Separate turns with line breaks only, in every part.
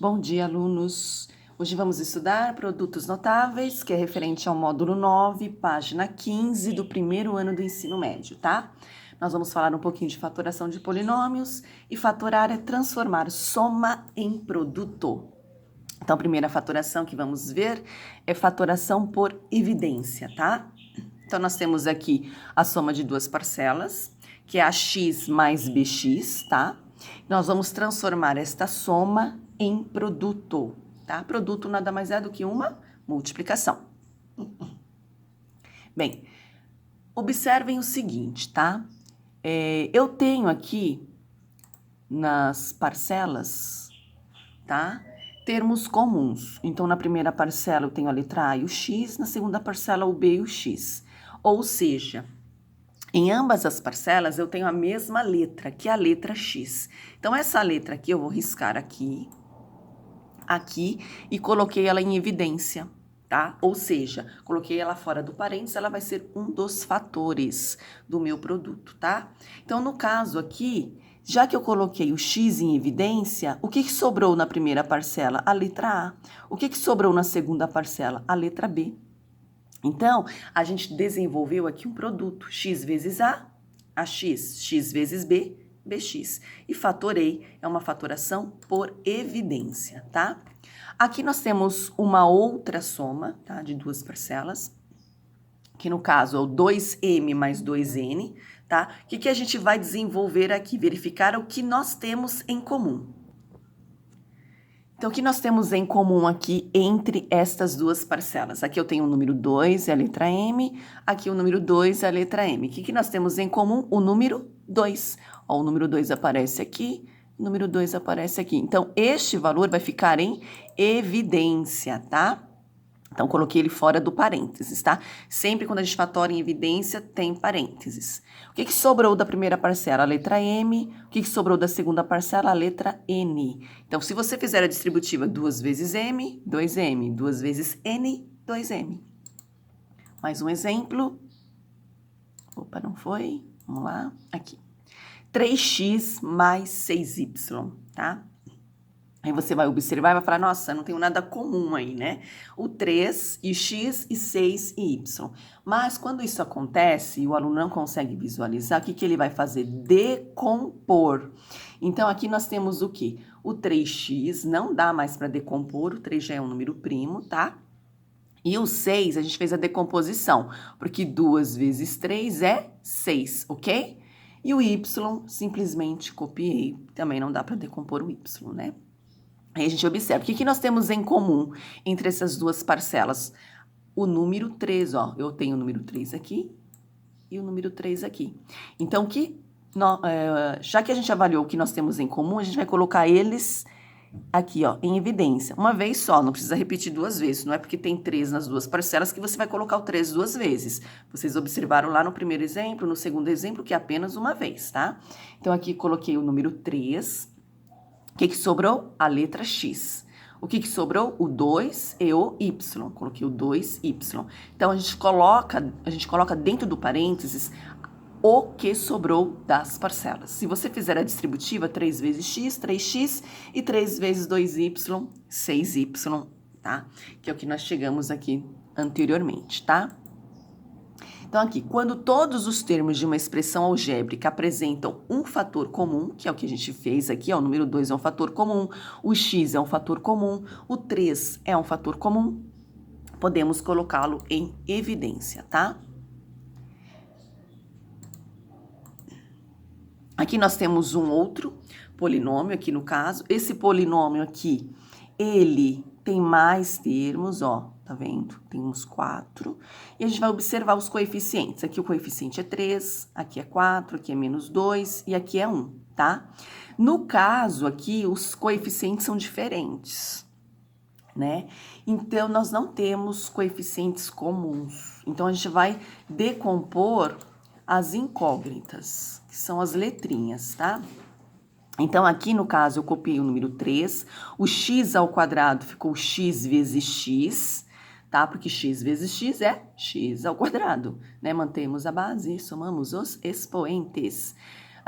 Bom dia, alunos! Hoje vamos estudar produtos notáveis, que é referente ao módulo 9, página 15 do primeiro ano do ensino médio, tá? Nós vamos falar um pouquinho de fatoração de polinômios e fatorar é transformar soma em produto. Então, a primeira fatoração que vamos ver é fatoração por evidência, tá? Então, nós temos aqui a soma de duas parcelas, que é a x mais bx, tá? Nós vamos transformar esta soma em produto, tá? Produto nada mais é do que uma multiplicação. Bem, observem o seguinte, tá? Eu tenho aqui nas parcelas, tá? Termos comuns. Então, na primeira parcela eu tenho a letra A e o x, na segunda parcela o B e o x. Ou seja, em ambas as parcelas eu tenho a mesma letra, que é a letra x. Então, essa letra aqui eu vou riscar aqui e coloquei ela em evidência, tá? Ou seja, coloquei ela fora do parênteses, ela vai ser um dos fatores do meu produto, tá? Então, no caso aqui, já que eu coloquei o x em evidência, o que sobrou na primeira parcela? A letra A. O que sobrou na segunda parcela? A letra B. Então, a gente desenvolveu aqui um produto, x vezes A x, x vezes B, bx. E fatorei, é uma fatoração por evidência, tá? Aqui nós temos uma outra soma, tá? De duas parcelas, que no caso é o 2m mais 2n, tá? O que a gente vai desenvolver aqui? Verificar o que nós temos em comum. Então, o que nós temos em comum aqui entre estas duas parcelas? Aqui eu tenho o número 2, é a letra M. Aqui o número 2 é a letra M. O que nós temos em comum? O número 2. Ó, o número 2 aparece aqui, o número 2 aparece aqui. Então, este valor vai ficar em evidência, tá? Então, coloquei ele fora do parênteses, tá? Sempre quando a gente fatora em evidência, tem parênteses. O que sobrou da primeira parcela? A letra M. O que sobrou da segunda parcela? A letra N. Então, se você fizer a distributiva 2 vezes M, 2M. 2 vezes N, 2M. Mais um exemplo. Opa, não foi? Vamos lá. Aqui. 3x mais 6y, tá? Aí você vai observar e vai falar, nossa, não tenho nada comum aí, né? O 3 e x e 6 e y. Mas quando isso acontece e o aluno não consegue visualizar, o que ele vai fazer? Decompor. Então, aqui nós temos o quê? O 3x não dá mais para decompor, o 3 já é um número primo, tá? E o 6, a gente fez a decomposição, porque 2 vezes 3 é 6, ok? E o y, simplesmente copiei, também não dá para decompor o y, né? Aí a gente observa, o que nós temos em comum entre essas duas parcelas? O número 3, ó, eu tenho o número 3 aqui e o número 3 aqui. Então, já que a gente avaliou o que nós temos em comum, a gente vai colocar eles aqui, ó, em evidência. Uma vez só, não precisa repetir duas vezes. Não é porque tem 3 nas duas parcelas que você vai colocar o 3 duas vezes. Vocês observaram lá no primeiro exemplo, no segundo exemplo, que é apenas uma vez, tá? Então, aqui coloquei o número 3. O que sobrou? A letra X. O que sobrou? O 2 e o Y. Coloquei o 2Y. Então, a gente coloca dentro do parênteses o que sobrou das parcelas. Se você fizer a distributiva, 3 vezes x, 3x, e 3 vezes 2y, 6y, tá? Que é o que nós chegamos aqui anteriormente, tá? Então, aqui, quando todos os termos de uma expressão algébrica apresentam um fator comum, que é o que a gente fez aqui, ó, o número 2 é um fator comum, o x é um fator comum, o 3 é um fator comum, podemos colocá-lo em evidência, tá? Aqui nós temos um outro polinômio, aqui no caso. Esse polinômio aqui, ele tem mais termos, ó, tá vendo? Tem uns 4. E a gente vai observar os coeficientes. Aqui o coeficiente é 3, aqui é 4, aqui é menos 2 e aqui é 1, tá? No caso aqui, os coeficientes são diferentes, né? Então, nós não temos coeficientes comuns. Então, a gente vai decompor as incógnitas, que são as letrinhas, tá? Então, aqui no caso, eu copiei o número 3, o x ao quadrado ficou x vezes x, tá? Porque x vezes x é x ao quadrado, né? Mantemos a base, somamos os expoentes.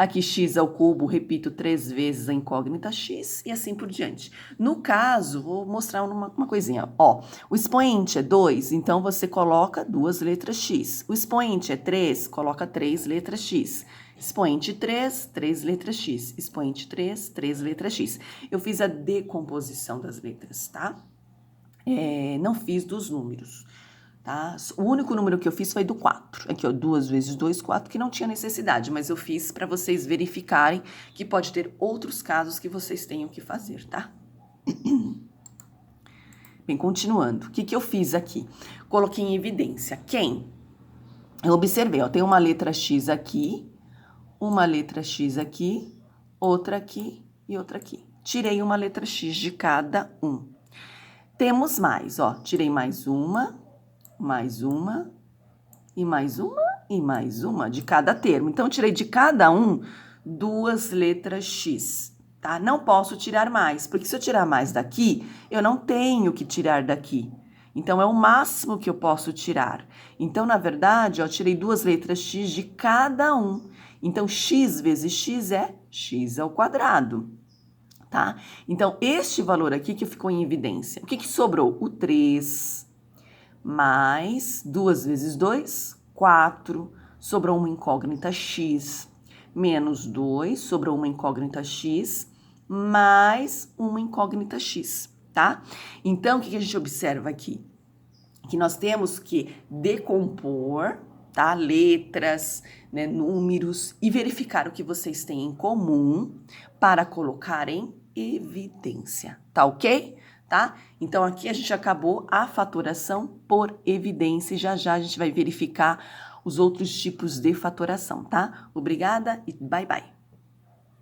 Aqui x ao cubo, repito 3 vezes a incógnita x e assim por diante. No caso, vou mostrar uma coisinha. Ó, o expoente é 2, então você coloca 2 letras x. O expoente é 3, coloca 3 letras x. Expoente 3, 3 letras x. Expoente 3, 3 letras x. Eu fiz a decomposição das letras, tá? Não fiz dos números. Tá? O único número que eu fiz foi do 4. Aqui, ó, 2 vezes 2, 4, que não tinha necessidade, mas eu fiz para vocês verificarem que pode ter outros casos que vocês tenham que fazer, tá? Bem, continuando. O que eu fiz aqui? Coloquei em evidência. Quem? Eu observei, ó, tem uma letra X aqui, uma letra X aqui, outra aqui e outra aqui. Tirei uma letra X de cada um. Temos mais, ó, tirei mais uma e mais uma, e mais uma de cada termo. Então, eu tirei de cada um 2 letras X, tá? Não posso tirar mais, porque se eu tirar mais daqui, eu não tenho que tirar daqui. Então, é o máximo que eu posso tirar. Então, na verdade, ó, eu tirei 2 letras X de cada um. Então, X vezes X é X ao quadrado, tá? Então, este valor aqui que ficou em evidência. O que sobrou? O 3... mais 2 vezes 2, 4, sobrou uma incógnita x, menos 2, sobrou uma incógnita x, mais uma incógnita x, tá? Então, o que a gente observa aqui? Que nós temos que decompor, tá? Letras, né, números e verificar o que vocês têm em comum para colocar em evidência, tá ok? Tá? Então, aqui a gente acabou a fatoração por evidência e já a gente vai verificar os outros tipos de fatoração, tá? Obrigada e bye, bye.